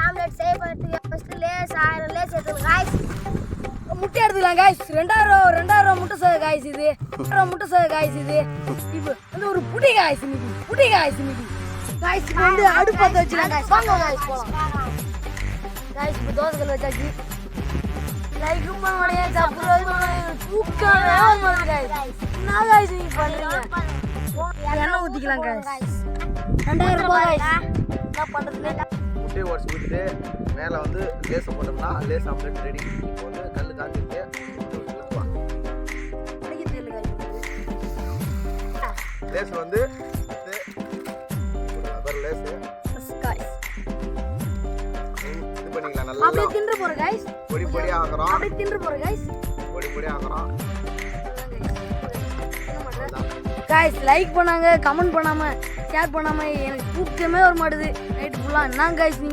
Omelette செய்யறதுக்கு first lace 1000 lace எடுத்துக்கலாம் guys. முட்டை எடுத்துக்கலாம் गाइस. 2000 முட்டை சேவை गाइस இது. 2000 முட்டை சேவை गाइस இது. இப்போ வந்து ஒரு புடி गाइस இன்னைக்கு. புடி गाइस இன்னைக்கு. गाइस இப்போ வந்து அடுப்பு பத்த வச்சிரலாம் गाइस. வாங்க गाइस போலாம். गाइस இப்போ தோசைகள் வச்சாச்சு. லைக் பண்ணுங்க சப்ஸ்கிரைப் பண்ணுங்க. தூக்கமே வரமாட்டேங்குது गाइस. என்ன गाइस நீங்க பண்றீங்க? எண்ணெய் ஊத்திக்கலாம் गाइस. 2000 ரூபாய் गाइस. என்ன பண்றது? முட்டையை உடச்சி ஊற்றிட்டு மேலே வந்து லேஸை போட்டோம்னா லேஸ் ஆம்லெட் ரெடி. இப்போ வந்து கல் காய்ச்சிட்டு ஊற்றுவான். லேஸ் வந்து ஒரு லேஸு இது பண்ணிக்கலாம். நல்லா அப்படியே தின்று போறோம் गाइस. பொடி பொடியாக ஆக்குறோம். அப்படியே தின்று போறோம் गाइस. பொடி பொடியாக ஆக்குறோம். गाइस லைக் பண்ணாங்க, கமெண்ட் பண்ணாம, ஷேர் பண்ணாம எனக்கு தூக்கமே வர மாட்டுது. நைட் ஃபுல்லா என்ன गाइस நீங்க